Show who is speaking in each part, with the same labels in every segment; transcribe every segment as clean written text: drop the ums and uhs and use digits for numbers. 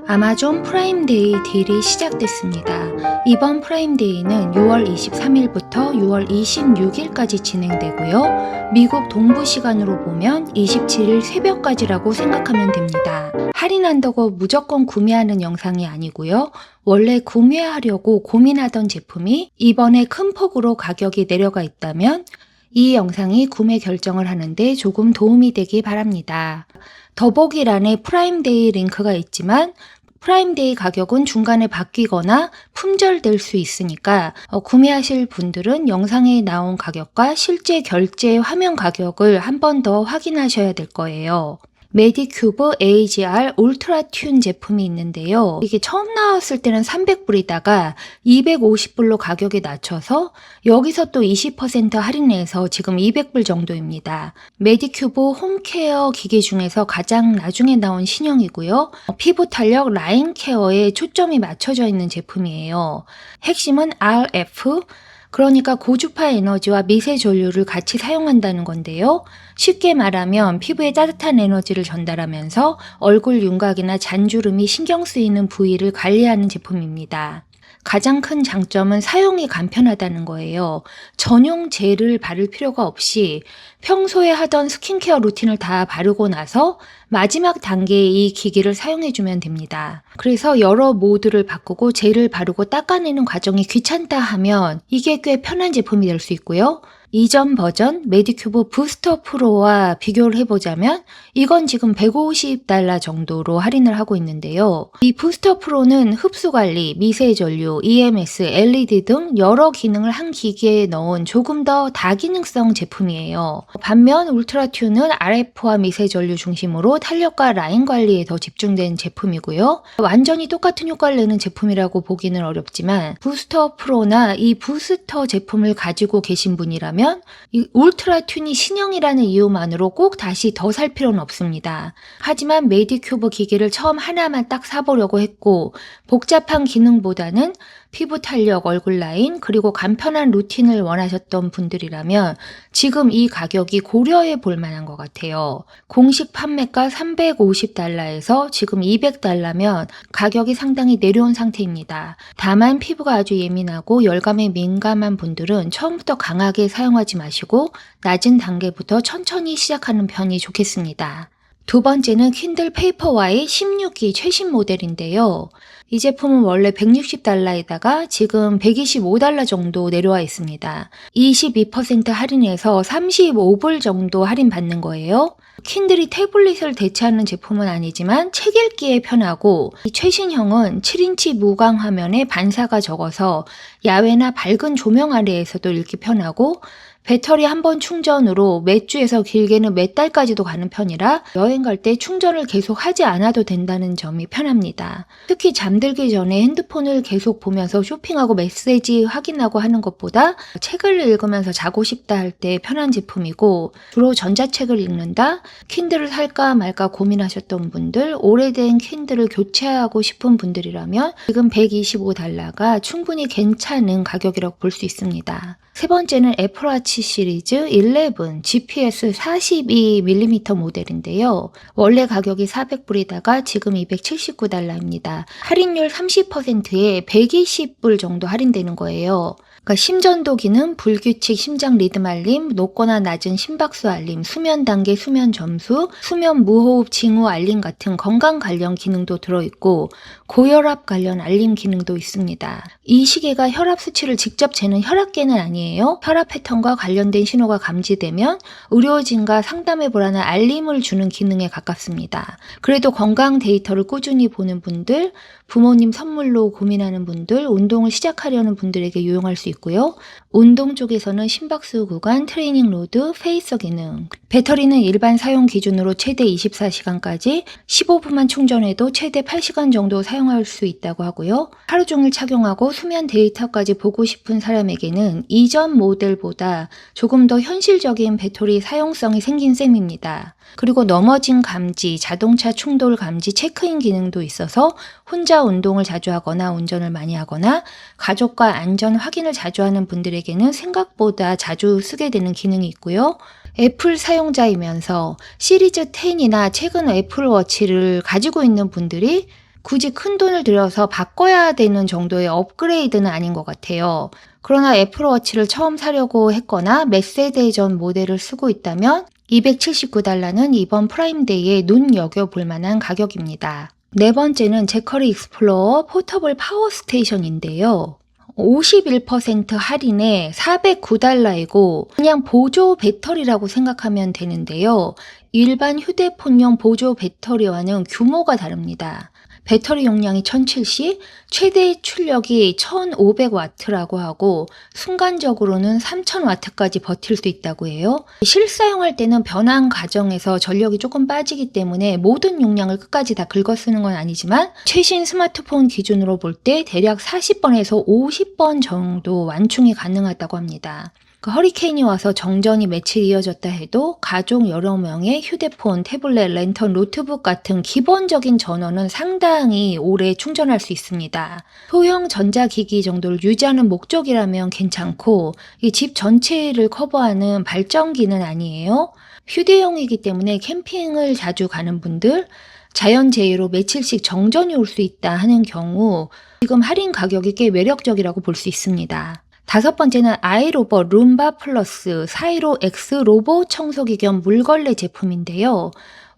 Speaker 1: 아마존 프라임데이 딜이 시작됐습니다. 이번 프라임데이는 6월 23일부터 6월 26일까지 진행되고요. 미국 동부 시간으로 보면 27일 새벽까지라고 생각하면 됩니다. 할인한다고 무조건 구매하는 영상이 아니고요. 원래 구매하려고 고민하던 제품이 이번에 큰 폭으로 가격이 내려가 있다면 이 영상이 구매 결정을 하는데 조금 도움이 되기 바랍니다. 더보기란에 프라임데이 링크가 있지만 프라임데이 가격은 중간에 바뀌거나 품절될 수 있으니까 구매하실 분들은 영상에 나온 가격과 실제 결제 화면 가격을 한 번 더 확인하셔야 될 거예요. 메디큐브 AGR 울트라 튠 제품이 있는데요. 이게 처음 나왔을 때는 300불이다가 250불로 가격이 낮춰서 여기서 또 20% 할인해서 지금 200불 정도입니다. 메디큐브 홈케어 기기 중에서 가장 나중에 나온 신형이고요. 피부 탄력 라인 케어에 초점이 맞춰져 있는 제품이에요. 핵심은 RF, 그러니까 고주파 에너지와 미세 전류를 같이 사용한다는 건데요. 쉽게 말하면 피부에 따뜻한 에너지를 전달하면서 얼굴 윤곽이나 잔주름이 신경 쓰이는 부위를 관리하는 제품입니다. 가장 큰 장점은 사용이 간편하다는 거예요. 전용 젤을 바를 필요가 없이 평소에 하던 스킨케어 루틴을 다 바르고 나서 마지막 단계에 이 기기를 사용해주면 됩니다. 그래서 여러 모드를 바꾸고 젤을 바르고 닦아내는 과정이 귀찮다 하면 이게 꽤 편한 제품이 될 수 있고요. 이전 버전 메디큐브 부스터 프로와 비교를 해보자면 이건 지금 $150 정도로 할인을 하고 있는데요. 이 부스터 프로는 흡수관리, 미세전류, EMS, LED 등 여러 기능을 한 기기에 넣은 조금 더 다기능성 제품이에요. 반면 울트라 튠은 RF와 미세전류 중심으로 탄력과 라인 관리에 더 집중된 제품이고요. 완전히 똑같은 효과를 내는 제품이라고 보기는 어렵지만 부스터 프로나 이 부스터 제품을 가지고 계신 분이라면 이 울트라 튠이 신형이라는 이유만으로 꼭 다시 더 살 필요는 없습니다. 하지만 메디큐브 기기를 처음 하나만 딱 사보려고 했고 복잡한 기능보다는 피부 탄력, 얼굴 라인, 그리고 간편한 루틴을 원하셨던 분들이라면 지금 이 가격이 고려해 볼 만한 것 같아요. 공식 판매가 $350에서 지금 $200면 가격이 상당히 내려온 상태입니다. 다만 피부가 아주 예민하고 열감에 민감한 분들은 처음부터 강하게 사용하지 마시고 낮은 단계부터 천천히 시작하는 편이 좋겠습니다. 두 번째는 킨들 페이퍼와이 16기 최신 모델인데요. 이 제품은 원래 $160에다가 지금 $125 정도 내려와 있습니다. 22% 할인해서 35불 정도 할인받는 거예요. 킨들이 태블릿을 대체하는 제품은 아니지만 책 읽기에 편하고 이 최신형은 7인치 무광 화면에 반사가 적어서 야외나 밝은 조명 아래에서도 읽기 편하고 배터리 한 번 충전으로 몇 주에서 길게는 몇 달까지도 가는 편이라 여행 갈 때 충전을 계속 하지 않아도 된다는 점이 편합니다. 특히 잠들기 전에 핸드폰을 계속 보면서 쇼핑하고 메시지 확인하고 하는 것보다 책을 읽으면서 자고 싶다 할 때 편한 제품이고 주로 전자책을 읽는다, 킨들을 살까 말까 고민하셨던 분들, 오래된 킨들을 교체하고 싶은 분들이라면 지금 $125가 충분히 괜찮은 가격이라고 볼 수 있습니다. 세 번째는 애플워치 시리즈 11 GPS 42mm 모델인데요. 원래 가격이 $400불이다가 지금 $279입니다. 할인율 30%에 $120불 정도 할인되는 거예요. 그러니까 심전도 기능, 불규칙 심장 리듬 알림, 높거나 낮은 심박수 알림, 수면 단계, 수면 점수, 수면 무호흡 징후 알림 같은 건강 관련 기능도 들어있고 고혈압 관련 알림 기능도 있습니다. 이 시계가 혈압 수치를 직접 재는 혈압계는 아니에요. 혈압 패턴과 관련된 신호가 감지되면 의료진과 상담해보라는 알림을 주는 기능에 가깝습니다. 그래도 건강 데이터를 꾸준히 보는 분들, 부모님 선물로 고민하는 분들, 운동을 시작하려는 분들에게 유용할 수 있고요. 운동 쪽에서는 심박수 구간, 트레이닝 로드, 페이서 기능. 배터리는 일반 사용 기준으로 최대 24시간까지 15분만 충전해도 최대 8시간 정도 사용할 수 있다고 하고요. 하루 종일 착용하고 수면 데이터까지 보고 싶은 사람에게는 이전 모델보다 조금 더 현실적인 배터리 사용성이 생긴 셈입니다. 그리고 넘어짐 감지, 자동차 충돌 감지, 체크인 기능도 있어서 혼자 운동을 자주 하거나 운전을 많이 하거나 가족과 안전 확인을 자주 하는 분들에게는 생각보다 자주 쓰게 되는 기능이 있고요. 애플 사용자이면서 시리즈 10이나 최근 애플워치를 가지고 있는 분들이 굳이 큰돈을 들여서 바꿔야 되는 정도의 업그레이드는 아닌 것 같아요. 그러나 애플워치를 처음 사려고 했거나 몇 세대 전 모델을 쓰고 있다면 $279는 이번 프라임데이에 눈여겨볼 만한 가격입니다. 네 번째는 제커리 익스플로어 포터블 파워 스테이션인데요. 51% 할인에 $409이고 그냥 보조 배터리라고 생각하면 되는데요. 일반 휴대폰용 보조 배터리와는 규모가 다릅니다. 배터리 용량이 1070, 최대 출력이 1500W라고 하고 순간적으로는 3000W까지 버틸 수 있다고 해요. 실사용할 때는 변환 과정에서 전력이 조금 빠지기 때문에 모든 용량을 끝까지 다 긁어 쓰는 건 아니지만 최신 스마트폰 기준으로 볼 때 대략 40번에서 50번 정도 완충이 가능하다고 합니다. 허리케인이 와서 정전이 며칠 이어졌다 해도 가족 여러 명의 휴대폰, 태블릿, 랜턴, 노트북 같은 기본적인 전원은 상당히 오래 충전할 수 있습니다. 소형 전자기기 정도를 유지하는 목적이라면 괜찮고 이 집 전체를 커버하는 발전기는 아니에요. 휴대용이기 때문에 캠핑을 자주 가는 분들, 자연재해로 며칠씩 정전이 올 수 있다 하는 경우 지금 할인 가격이 꽤 매력적이라고 볼 수 있습니다. 다섯 번째는 아이로봇 룸바 플러스 415X 로봇 청소기 겸 물걸레 제품인데요.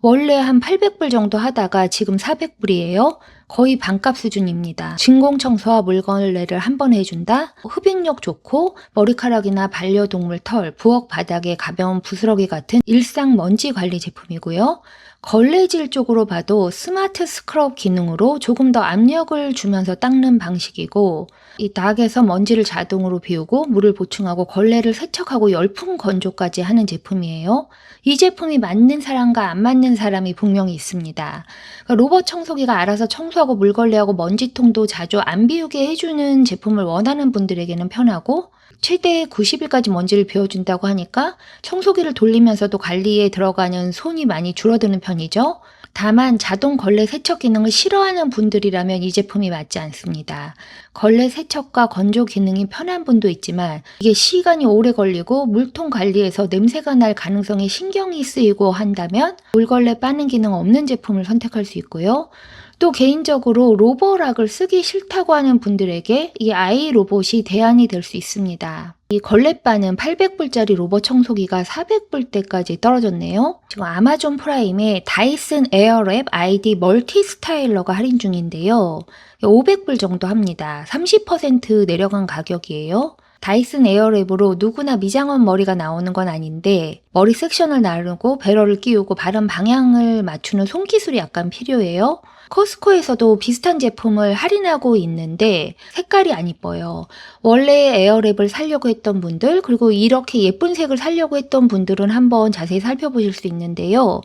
Speaker 1: 원래 한 800불 정도 하다가 지금 400불이에요. 거의 반값 수준입니다. 진공 청소와 물걸레를 한 번 해준다. 흡입력 좋고 머리카락이나 반려동물 털, 부엌 바닥에 가벼운 부스러기 같은 일상 먼지 관리 제품이고요. 걸레질 쪽으로 봐도 스마트 스크럽 기능으로 조금 더 압력을 주면서 닦는 방식이고 이 닭에서 먼지를 자동으로 비우고 물을 보충하고 걸레를 세척하고 열풍 건조까지 하는 제품이에요. 이 제품이 맞는 사람과 안 맞는 사람이 분명히 있습니다. 그러니까 로봇 청소기가 알아서 청소하고 물걸레하고 먼지통도 자주 안 비우게 해주는 제품을 원하는 분들에게는 편하고 최대 90일까지 먼지를 비워준다고 하니까 청소기를 돌리면서도 관리에 들어가는 손이 많이 줄어드는 편이죠. 다만 자동 걸레 세척 기능을 싫어하는 분들이라면 이 제품이 맞지 않습니다. 걸레 세척과 건조 기능이 편한 분도 있지만 이게 시간이 오래 걸리고 물통 관리에서 냄새가 날 가능성에 신경이 쓰이고 한다면 물걸레 빠는 기능 없는 제품을 선택할 수 있고요. 또 개인적으로 로보락을 쓰기 싫다고 하는 분들에게 이 아이 로봇이 대안이 될 수 있습니다. 이 걸레바는 800불짜리 로봇 청소기가 400불대까지 떨어졌네요. 지금 아마존 프라임에 다이슨 에어랩 ID 멀티 스타일러가 할인 중인데요. 500불 정도 합니다. 30% 내려간 가격이에요. 다이슨 에어랩으로 누구나 미장원 머리가 나오는 건 아닌데 머리 섹션을 나르고 배럴을 끼우고 바른 방향을 맞추는 손기술이 약간 필요해요. 코스코에서도 비슷한 제품을 할인하고 있는데 색깔이 안 이뻐요. 원래 에어랩을 사려고 했던 분들 그리고 이렇게 예쁜 색을 사려고 했던 분들은 한번 자세히 살펴보실 수 있는데요.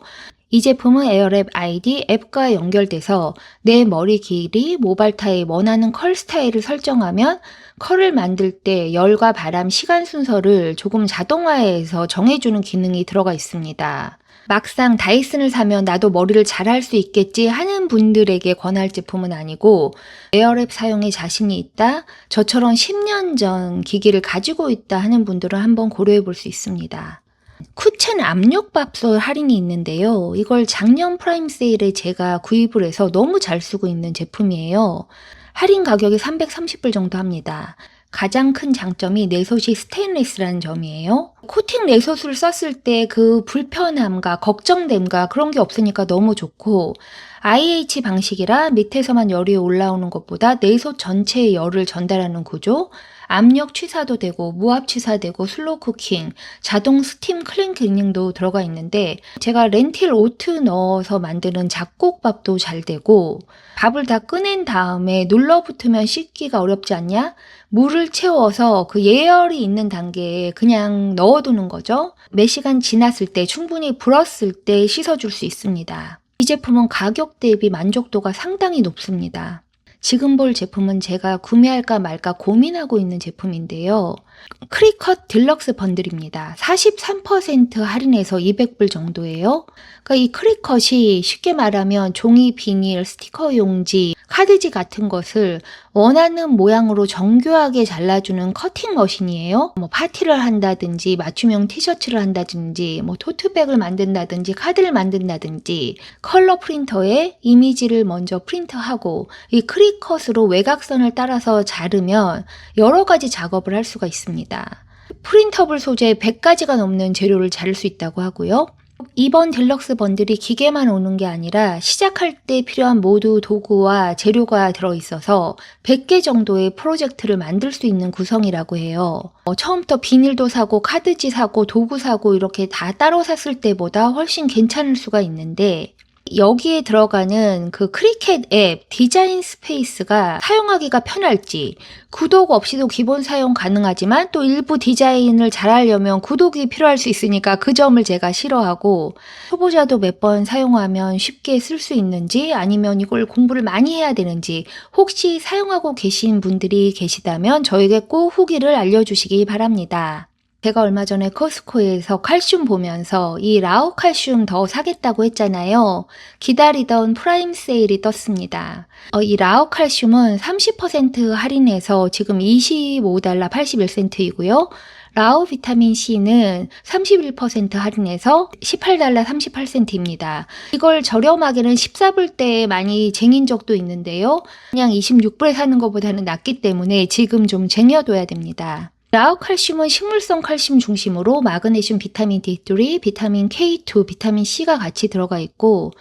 Speaker 1: 이 제품은 에어랩 ID 앱과 연결돼서 내 머리 길이, 모발타입, 원하는 컬 스타일을 설정하면 컬을 만들 때 열과 바람, 시간 순서를 조금 자동화해서 정해주는 기능이 들어가 있습니다. 막상 다이슨을 사면 나도 머리를 잘할 수 있겠지 하는 분들에게 권할 제품은 아니고 에어랩 사용에 자신이 있다, 저처럼 10년 전 기기를 가지고 있다 하는 분들은 한번 고려해 볼 수 있습니다. 쿠첸 압력밥솥 할인이 있는데요. 이걸 작년 프라임 세일에 제가 구입을 해서 너무 잘 쓰고 있는 제품이에요. 할인 가격이 330불 정도 합니다. 가장 큰 장점이 내솥이 스테인리스라는 점이에요. 코팅 내솥을 썼을 때 그 불편함과 걱정됨과 그런 게 없으니까 너무 좋고 IH 방식이라 밑에서만 열이 올라오는 것보다 내솥 전체에 열을 전달하는 구조, 압력 취사도 되고 무압 취사되고 슬로우 쿠킹, 자동 스팀 클린 기능도 들어가 있는데 제가 렌틸 오트 넣어서 만드는 잡곡밥도 잘 되고 밥을 다 꺼낸 다음에 눌러붙으면 씻기가 어렵지 않냐? 물을 채워서 그 예열이 있는 단계에 그냥 넣어두는 거죠. 몇 시간 지났을 때 충분히 불었을 때 씻어줄 수 있습니다. 이 제품은 가격 대비 만족도가 상당히 높습니다. 지금 볼 제품은 제가 구매할까 말까 고민하고 있는 제품인데요. 크리컷 딜럭스 번들입니다. 43% 할인해서 200불 정도예요. 그러니까 이 크리컷이 쉽게 말하면 종이, 비닐, 스티커 용지, 카드지 같은 것을 원하는 모양으로 정교하게 잘라주는 커팅 머신이에요. 뭐 파티를 한다든지 맞춤형 티셔츠를 한다든지 뭐 토트백을 만든다든지 카드를 만든다든지 컬러 프린터에 이미지를 먼저 프린트하고 이 크리컷으로 외곽선을 따라서 자르면 여러 가지 작업을 할 수가 있습니다. 프린터블 소재 100가지가 넘는 재료를 자를 수 있다고 하고요. 이번 딜럭스 번들이 기계만 오는 게 아니라 시작할 때 필요한 모두 도구와 재료가 들어있어서 100개 정도의 프로젝트를 만들 수 있는 구성이라고 해요. 처음부터 비닐도 사고 카드지 사고 도구 사고 이렇게 다 따로 샀을 때보다 훨씬 괜찮을 수가 있는데 여기에 들어가는 그 크리켓 앱 디자인 스페이스가 사용하기가 편할지 구독 없이도 기본 사용 가능하지만 또 일부 디자인을 잘하려면 구독이 필요할 수 있으니까 그 점을 제가 싫어하고 초보자도 몇 번 사용하면 쉽게 쓸 수 있는지 아니면 이걸 공부를 많이 해야 되는지 혹시 사용하고 계신 분들이 계시다면 저에게 꼭 후기를 알려주시기 바랍니다. 제가 얼마 전에 커스코에서 칼슘 보면서 이 라오 칼슘 더 사겠다고 했잖아요. 기다리던 프라임 세일이 떴습니다. 이 라오 칼슘은 30% 할인해서 지금 $25 81센트이고요. 라오 비타민 C는 31% 할인해서 $18 38센트입니다. 이걸 저렴하게는 14불대에 많이 쟁인 적도 있는데요. 그냥 26불에 사는 것보다는 낫기 때문에 지금 좀 쟁여둬야 됩니다. 라오 칼슘은 식물성 칼슘 중심으로 마그네슘, 비타민 D3, 비타민 K2, 비타민 C가 같이 들어가 있고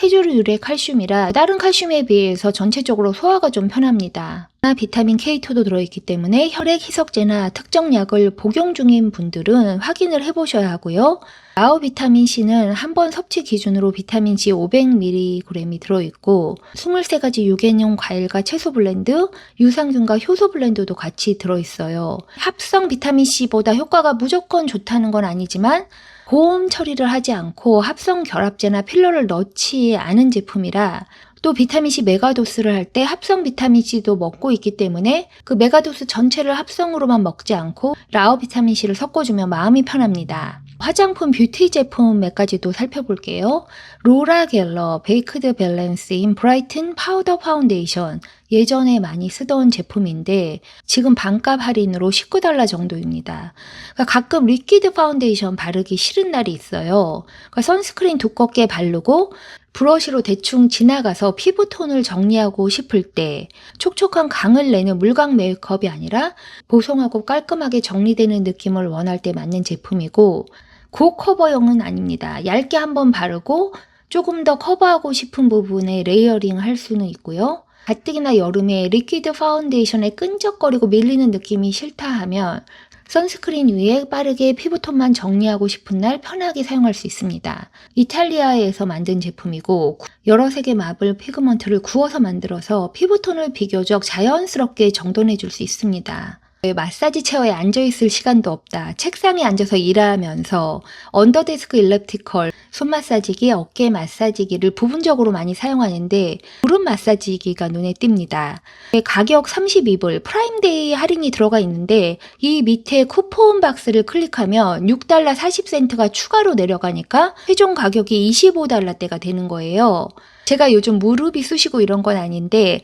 Speaker 1: 해조류 유래 칼슘이라 다른 칼슘에 비해서 전체적으로 소화가 좀 편합니다. 비타민 K2도 들어있기 때문에 혈액 희석제나 특정 약을 복용 중인 분들은 확인을 해보셔야 하고요. 라오 비타민 C는 한 번 섭취 기준으로 비타민 C 500mg이 들어있고 23가지 유기농 과일과 채소 블렌드, 유산균과 효소 블렌드도 같이 들어있어요. 합성 비타민 C보다 효과가 무조건 좋다는 건 아니지만 고온 처리를 하지 않고 합성 결합제나 필러를 넣지 않은 제품이라 또 비타민C 메가도스를 할 때 합성 비타민C도 먹고 있기 때문에 그 메가도스 전체를 합성으로만 먹지 않고 라오 비타민C를 섞어주면 마음이 편합니다. 화장품 뷰티 제품 몇 가지도 살펴볼게요. 로라 갤러 베이크드 밸런스 인 브라이튼 파우더 파운데이션 예전에 많이 쓰던 제품인데 지금 반값 할인으로 $19 정도입니다. 그러니까 가끔 리퀴드 파운데이션 바르기 싫은 날이 있어요. 그러니까 선스크린 두껍게 바르고 브러쉬로 대충 지나가서 피부톤을 정리하고 싶을 때 촉촉한 강을 내는 물광 메이크업이 아니라 보송하고 깔끔하게 정리되는 느낌을 원할 때 맞는 제품이고 고커버용은 아닙니다. 얇게 한번 바르고 조금 더 커버하고 싶은 부분에 레이어링 할 수는 있고요. 가뜩이나 여름에 리퀴드 파운데이션에 끈적거리고 밀리는 느낌이 싫다 하면 선스크린 위에 빠르게 피부톤만 정리하고 싶은 날 편하게 사용할 수 있습니다. 이탈리아에서 만든 제품이고 여러 색의 마블 피그먼트를 구워서 만들어서 피부톤을 비교적 자연스럽게 정돈해 줄 수 있습니다. 마사지 체어에 앉아있을 시간도 없다. 책상에 앉아서 일하면서 언더데스크 일렉트리컬 손 마사지기, 어깨 마사지기를 부분적으로 많이 사용하는데 무릎 마사지기가 눈에 띕니다. 가격 32불 프라임데이 할인이 들어가 있는데 이 밑에 쿠폰 박스를 클릭하면 $6 40센트가 추가로 내려가니까 최종 가격이 $25대가 되는 거예요. 제가 요즘 무릎이 쑤시고 이런 건 아닌데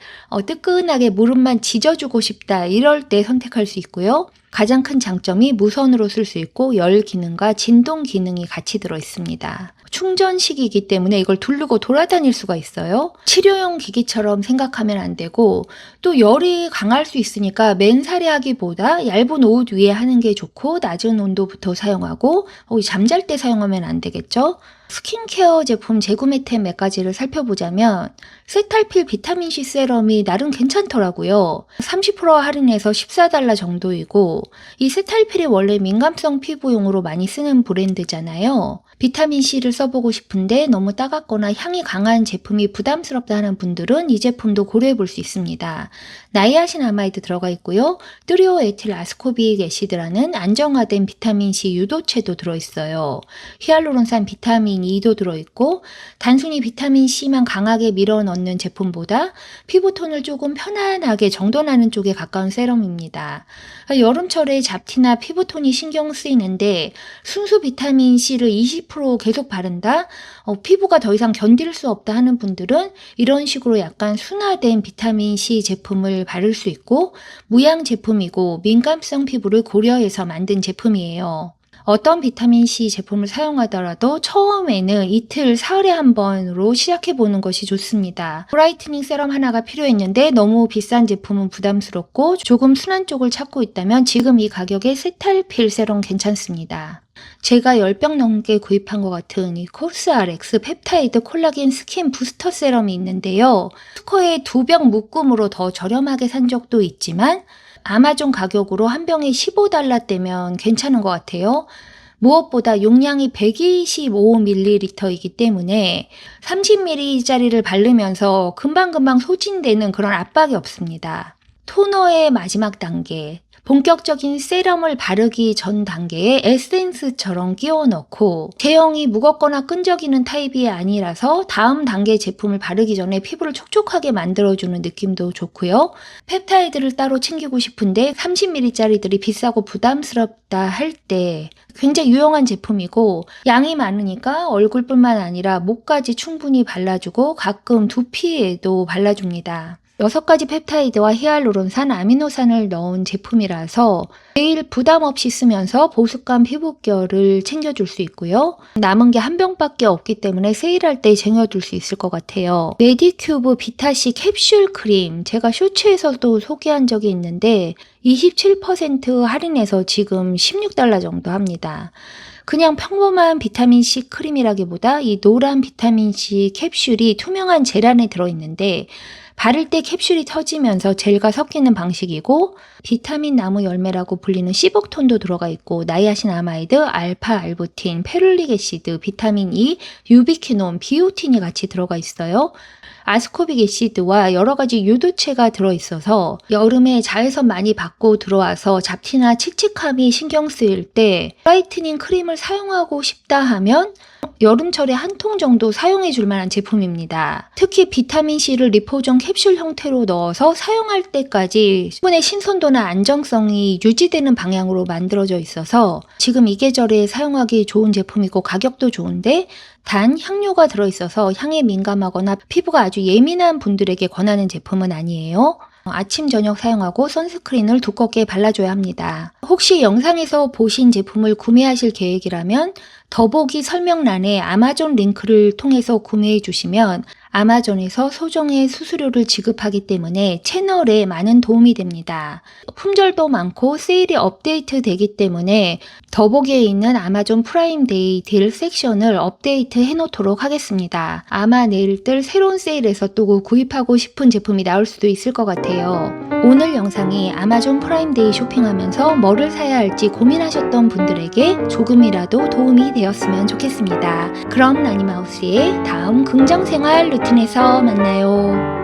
Speaker 1: 뜨끈하게 무릎만 지져주고 싶다 이럴 때 선택할 수 있고요. 가장 큰 장점이 무선으로 쓸 수 있고 열 기능과 진동 기능이 같이 들어 있습니다. 충전식이기 때문에 이걸 두르고 돌아다닐 수가 있어요. 치료용 기기처럼 생각하면 안 되고 또 열이 강할 수 있으니까 맨살에 하기보다 얇은 옷 위에 하는 게 좋고 낮은 온도부터 사용하고 잠잘 때 사용하면 안 되겠죠. 스킨케어 제품 재구매템 몇 가지를 살펴보자면 세탈필 비타민C 세럼이 나름 괜찮더라고요. 30% 할인해서 $14 정도이고 이 세탈필이 원래 민감성 피부용으로 많이 쓰는 브랜드잖아요. 비타민C를 써보고 싶은데 너무 따갑거나 향이 강한 제품이 부담스럽다 하는 분들은 이 제품도 고려해 볼 수 있습니다. 나이아신아마이드 들어가 있고요. 트리오에틸 아스코빅 애시드라는 안정화된 비타민C 유도체도 들어있어요. 히알루론산 비타민 E도 들어있고 단순히 비타민C만 강하게 밀어넣는 넣는 제품보다 피부톤을 조금 편안하게 정돈하는 쪽에 가까운 세럼입니다. 여름철에 잡티나 피부톤이 신경 쓰이는데 순수 비타민C를 20% 계속 바른다? 피부가 더 이상 견딜 수 없다 하는 분들은 이런 식으로 약간 순화된 비타민C 제품을 바를 수 있고, 무양 제품이고 민감성 피부를 고려해서 만든 제품이에요. 어떤 비타민C 제품을 사용하더라도 처음에는 이틀, 사흘에 한 번으로 시작해보는 것이 좋습니다. 브라이트닝 세럼 하나가 필요했는데 너무 비싼 제품은 부담스럽고 조금 순한 쪽을 찾고 있다면 지금 이 가격에 세탈필 세럼 괜찮습니다. 제가 10병 넘게 구입한 것 같은 이 코스RX 펩타이드 콜라겐 스킨 부스터 세럼이 있는데요. 스코어에 2병 묶음으로 더 저렴하게 산 적도 있지만 아마존 가격으로 한 병에 15달러대면 괜찮은 것 같아요. 무엇보다 용량이 125ml이기 때문에 30ml짜리를 바르면서 금방금방 소진되는 그런 압박이 없습니다. 토너의 마지막 단계, 본격적인 세럼을 바르기 전 단계에 에센스처럼 끼워 넣고, 제형이 무겁거나 끈적이는 타입이 아니라서 다음 단계 제품을 바르기 전에 피부를 촉촉하게 만들어주는 느낌도 좋고요. 펩타이드를 따로 챙기고 싶은데 30ml짜리들이 비싸고 부담스럽다 할 때 굉장히 유용한 제품이고, 양이 많으니까 얼굴뿐만 아니라 목까지 충분히 발라주고 가끔 두피에도 발라줍니다. 6가지 펩타이드와 히알루론산, 아미노산을 넣은 제품이라서 매일 부담 없이 쓰면서 보습감 피부결을 챙겨줄 수 있고요. 남은 게 한 병밖에 없기 때문에 세일할 때 쟁여둘 수 있을 것 같아요. 메디큐브 비타C 캡슐 크림, 제가 쇼츠에서도 소개한 적이 있는데 27% 할인해서 지금 16달러 정도 합니다. 그냥 평범한 비타민C 크림이라기보다 이 노란 비타민C 캡슐이 투명한 젤 안에 들어있는데 바를 때 캡슐이 터지면서 젤과 섞이는 방식이고, 비타민 나무 열매라고 불리는 시복톤도 들어가 있고, 나이아신아마이드, 알파 알부틴, 페룰릭 애시드, 비타민 E, 유비퀴논, 비오틴이 같이 들어가 있어요. 아스코빅 애시드와 여러 가지 유도체가 들어있어서 여름에 자외선 많이 받고 들어와서 잡티나 칙칙함이 신경 쓰일 때 브라이트닝 크림을 사용하고 싶다 하면 여름철에 한 통 정도 사용해 줄 만한 제품입니다. 특히 비타민C를 리포전 캡슐 형태로 넣어서 사용할 때까지 수분의 신선도나 안정성이 유지되는 방향으로 만들어져 있어서 지금 이 계절에 사용하기 좋은 제품이고, 가격도 좋은데 단 향료가 들어있어서 향에 민감하거나 피부가 아주 예민한 분들에게 권하는 제품은 아니에요. 아침 저녁 사용하고 선스크린을 두껍게 발라줘야 합니다. 혹시 영상에서 보신 제품을 구매하실 계획이라면 더보기 설명란에 아마존 링크를 통해서 구매해 주시면 아마존에서 소정의 수수료를 지급하기 때문에 채널에 많은 도움이 됩니다. 품절도 많고 세일이 업데이트 되기 때문에 더보기에 있는 아마존 프라임데이 딜 섹션을 업데이트 해놓도록 하겠습니다. 아마 내일 뜰 새로운 세일에서 또 구입하고 싶은 제품이 나올 수도 있을 것 같아요. 오늘 영상이 아마존 프라임데이 쇼핑하면서 뭐를 사야 할지 고민하셨던 분들에게 조금이라도 도움이 되었으면 좋겠습니다. 그럼 나니마우스의 다음 긍정생활 루틴에서 만나요.